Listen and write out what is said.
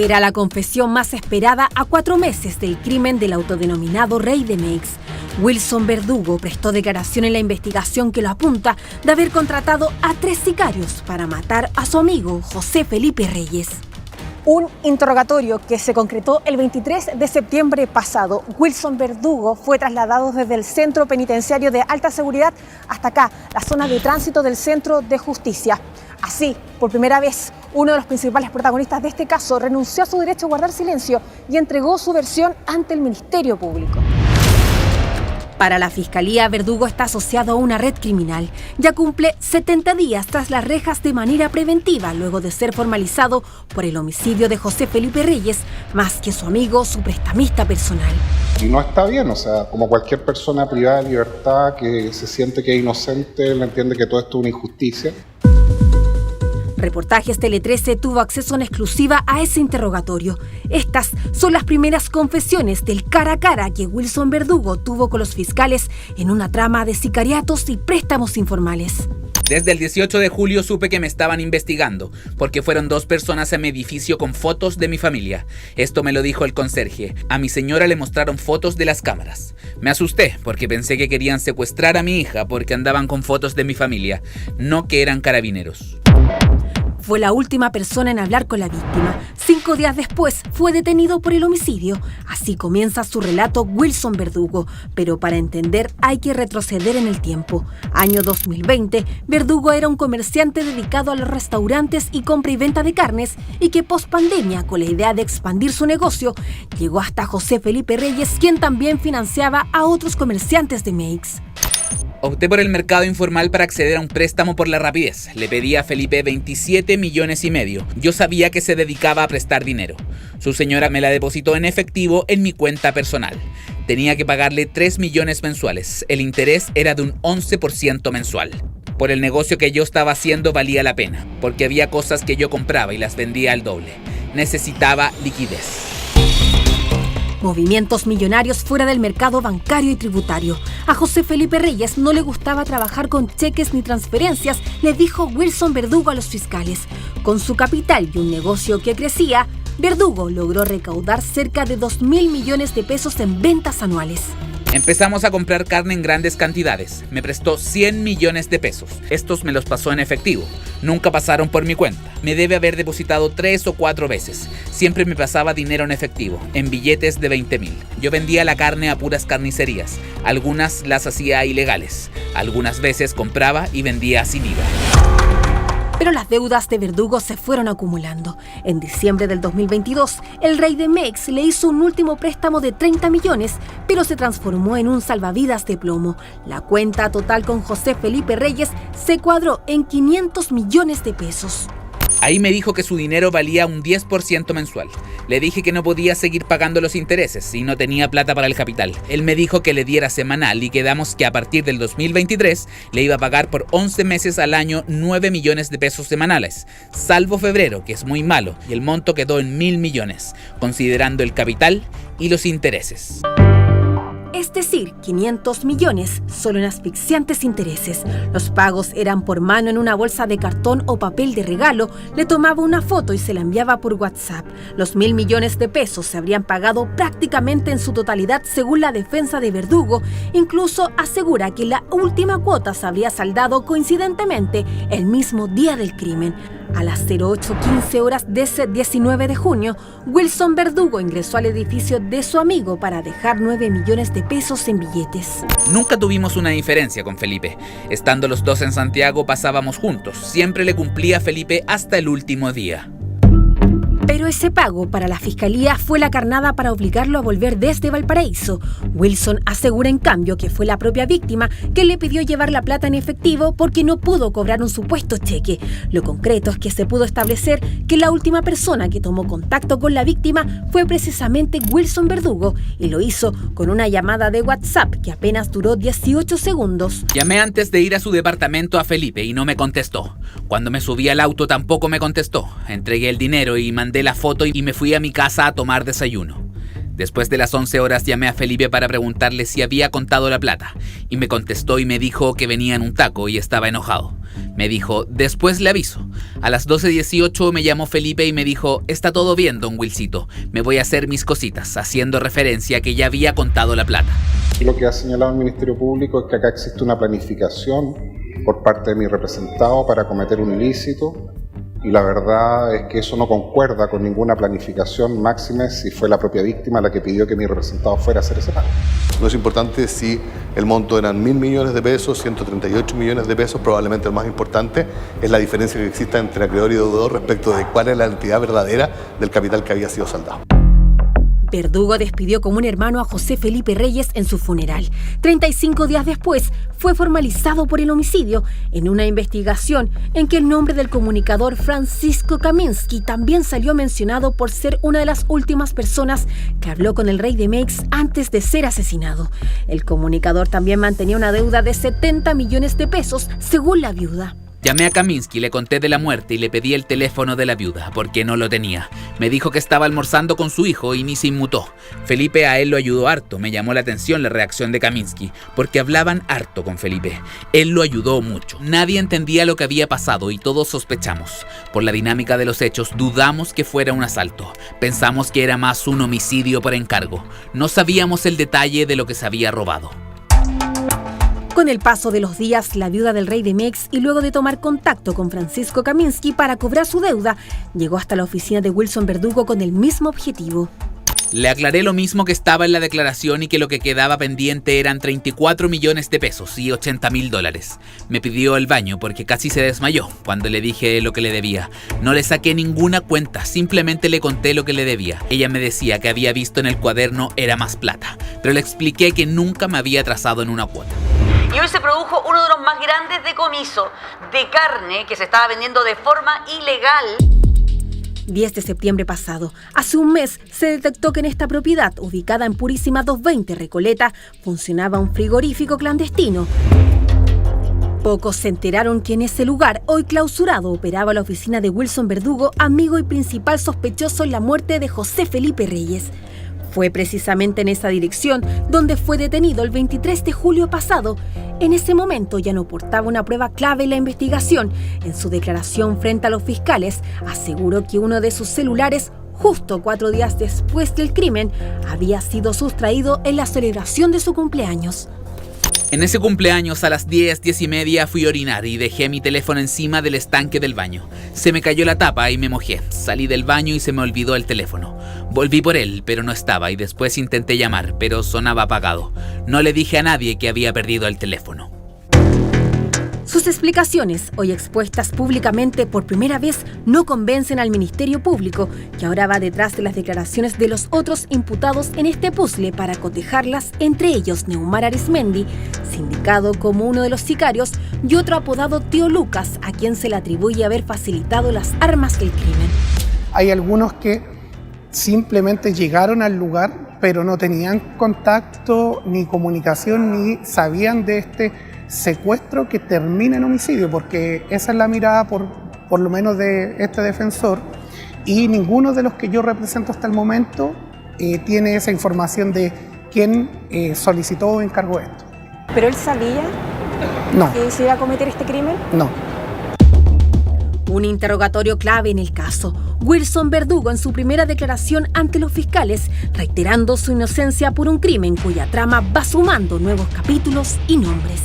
Era la confesión más esperada a 4 meses del crimen del autodenominado Rey de Meix. Wilson Verdugo prestó declaración en la investigación que lo apunta de haber contratado a 3 sicarios para matar a su amigo José Felipe Reyes. Un interrogatorio que se concretó el 23 de septiembre pasado. Wilson Verdugo fue trasladado desde el centro penitenciario de alta seguridad hasta acá, la zona de tránsito del Centro de Justicia. Así, por primera vez, uno de los principales protagonistas de este caso renunció a su derecho a guardar silencio y entregó su versión ante el Ministerio Público. Para la Fiscalía, Verdugo está asociado a una red criminal. Ya cumple 70 días tras las rejas de manera preventiva, luego de ser formalizado por el homicidio de José Felipe Reyes, más que su amigo, su prestamista personal. Y no está bien, o sea, como cualquier persona privada de libertad que se siente que es inocente, le entiende que todo esto es una injusticia. Reportajes Tele 13 tuvo acceso en exclusiva a ese interrogatorio. Estas son las primeras confesiones del cara a cara que Wilson Verdugo tuvo con los fiscales en una trama de sicariatos y préstamos informales. Desde el 18 de julio supe que me estaban investigando, porque fueron 2 personas a mi edificio con fotos de mi familia. Esto me lo dijo el conserje. A mi señora le mostraron fotos de las cámaras. Me asusté, porque pensé que querían secuestrar a mi hija porque andaban con fotos de mi familia, no que eran carabineros. Fue la última persona en hablar con la víctima. 5 días después fue detenido por el homicidio. Así comienza su relato Wilson Verdugo. Pero para entender hay que retroceder en el tiempo. Año 2020, Verdugo era un comerciante dedicado a los restaurantes y compra y venta de carnes y que post-pandemia, con la idea de expandir su negocio, llegó hasta José Felipe Reyes, quien también financiaba a otros comerciantes de Meix. Opté por el mercado informal para acceder a un préstamo por la rapidez. Le pedí a Felipe 27,5 millones. Yo sabía que se dedicaba a prestar dinero. Su señora me la depositó en efectivo en mi cuenta personal. Tenía que pagarle 3 millones mensuales. El interés era de un 11% mensual. Por el negocio que yo estaba haciendo valía la pena, porque había cosas que yo compraba y las vendía al doble. Necesitaba liquidez. Movimientos millonarios fuera del mercado bancario y tributario. A José Felipe Reyes no le gustaba trabajar con cheques ni transferencias, le dijo Wilson Verdugo a los fiscales. Con su capital y un negocio que crecía, Verdugo logró recaudar cerca de 2.000 millones de pesos en ventas anuales. Empezamos a comprar carne en grandes cantidades. Me prestó 100 millones de pesos. Estos me los pasó en efectivo. Nunca pasaron por mi cuenta. Me debe haber depositado 3 o 4 veces. Siempre me pasaba dinero en efectivo, en billetes de 20.000. Yo vendía la carne a puras carnicerías. Algunas las hacía ilegales. Algunas veces compraba y vendía sin IVA. Pero las deudas de Verdugo se fueron acumulando. En diciembre del 2022, el Rey de Meix le hizo un último préstamo de 30 millones, pero se transformó en un salvavidas de plomo. La cuenta total con José Felipe Reyes se cuadró en 500 millones de pesos. Ahí me dijo que su dinero valía un 10% mensual. Le dije que no podía seguir pagando los intereses y no tenía plata para el capital. Él me dijo que le diera semanal y quedamos que a partir del 2023 le iba a pagar por 11 meses al año 9 millones de pesos semanales, salvo febrero, que es muy malo, y el monto quedó en 1.000 millones, considerando el capital y los intereses. Es decir, 500 millones solo en asfixiantes intereses. Los pagos eran por mano en una bolsa de cartón o papel de regalo, le tomaba una foto y se la enviaba por WhatsApp. Los 1.000 millones de pesos se habrían pagado prácticamente en su totalidad según la defensa de Verdugo. Incluso asegura que la última cuota se habría saldado coincidentemente el mismo día del crimen. A las 08:15 horas de ese 19 de junio, Wilson Verdugo ingresó al edificio de su amigo para dejar 9 millones de pesos en billetes. Nunca tuvimos una diferencia con Felipe. Estando los dos en Santiago pasábamos juntos. Siempre le cumplía a Felipe hasta el último día. Pero ese pago para la fiscalía fue la carnada para obligarlo a volver desde Valparaíso. Wilson asegura en cambio que fue la propia víctima que le pidió llevar la plata en efectivo porque no pudo cobrar un supuesto cheque. Lo concreto es que se pudo establecer que la última persona que tomó contacto con la víctima fue precisamente Wilson Verdugo y lo hizo con una llamada de WhatsApp que apenas duró 18 segundos. Llamé antes de ir a su departamento a Felipe y no me contestó. Cuando me subí al auto tampoco me contestó. Entregué el dinero y mandé la foto y me fui a mi casa a tomar desayuno. Después de las 11 horas llamé a Felipe para preguntarle si había contado la plata, y me contestó y me dijo que venía en un taco y estaba enojado. Me dijo, después le aviso. A las 12:18 me llamó Felipe y me dijo, está todo bien, don Wilsito, me voy a hacer mis cositas, haciendo referencia a que ya había contado la plata. Lo que ha señalado el Ministerio Público es que acá existe una planificación por parte de mi representado para cometer un ilícito, y la verdad es que eso no concuerda con ninguna planificación, máxime si fue la propia víctima la que pidió que mi representado fuera a hacer ese pago. No es importante si el monto eran 1.000 millones de pesos, 138 millones de pesos, probablemente el más importante es la diferencia que existe entre acreedor y deudor respecto de cuál es la entidad verdadera del capital que había sido saldado. Verdugo despidió como un hermano a José Felipe Reyes en su funeral. 35 días después, fue formalizado por el homicidio en una investigación en que el nombre del comunicador Francisco Kamiński también salió mencionado por ser una de las últimas personas que habló con el rey de Mex antes de ser asesinado. El comunicador también mantenía una deuda de 70 millones de pesos, según la viuda. Llamé a Kamiński, le conté de la muerte y le pedí el teléfono de la viuda, porque no lo tenía. Me dijo que estaba almorzando con su hijo y ni se inmutó. Felipe a él lo ayudó harto. Me llamó la atención la reacción de Kamiński, porque hablaban harto con Felipe. Él lo ayudó mucho. Nadie entendía lo que había pasado y todos sospechamos. Por la dinámica de los hechos, dudamos que fuera un asalto. Pensamos que era más un homicidio por encargo. No sabíamos el detalle de lo que se había robado. Con el paso de los días, la viuda del rey de Mex, y luego de tomar contacto con Francisco Kamiński para cobrar su deuda, llegó hasta la oficina de Wilson Verdugo con el mismo objetivo. Le aclaré lo mismo que estaba en la declaración y que lo que quedaba pendiente eran 34 millones de pesos y $80.000. Me pidió el baño porque casi se desmayó cuando le dije lo que le debía. No le saqué ninguna cuenta, simplemente le conté lo que le debía. Ella me decía que había visto en el cuaderno era más plata, pero le expliqué que nunca me había atrasado en una cuota. Y hoy se produjo uno de los más grandes decomisos de carne que se estaba vendiendo de forma ilegal. 10 de septiembre pasado, hace un mes, se detectó que en esta propiedad, ubicada en Purísima 220 Recoleta, funcionaba un frigorífico clandestino. Pocos se enteraron que en ese lugar, hoy clausurado, operaba la oficina de Wilson Verdugo, amigo y principal sospechoso en la muerte de José Felipe Reyes. Fue precisamente en esa dirección donde fue detenido el 23 de julio pasado. En ese momento ya no portaba una prueba clave en la investigación. En su declaración frente a los fiscales, aseguró que uno de sus celulares, justo 4 días después del crimen, había sido sustraído en la celebración de su cumpleaños. En ese cumpleaños a las 10:30 fui a orinar y dejé mi teléfono encima del estanque del baño. Se me cayó la tapa y me mojé. Salí del baño y se me olvidó el teléfono. Volví por él, pero no estaba, y después intenté llamar, pero sonaba apagado. No le dije a nadie que había perdido el teléfono. Sus explicaciones, hoy expuestas públicamente por primera vez, no convencen al Ministerio Público, que ahora va detrás de las declaraciones de los otros imputados en este puzzle para cotejarlas, entre ellos Neumar Arizmendi, sindicado como uno de los sicarios, y otro apodado Tío Lucas, a quien se le atribuye haber facilitado las armas del crimen. Hay algunos que simplemente llegaron al lugar, pero no tenían contacto ni comunicación, ni sabían de este secuestro que termina en homicidio, porque esa es la mirada por lo menos de este defensor, y ninguno de los que yo represento hasta el momento tiene esa información de quién solicitó o encargó esto. ¿Pero él sabía que se iba a cometer este crimen? No. Un interrogatorio clave en el caso. Wilson Verdugo en su primera declaración ante los fiscales, reiterando su inocencia por un crimen cuya trama va sumando nuevos capítulos y nombres.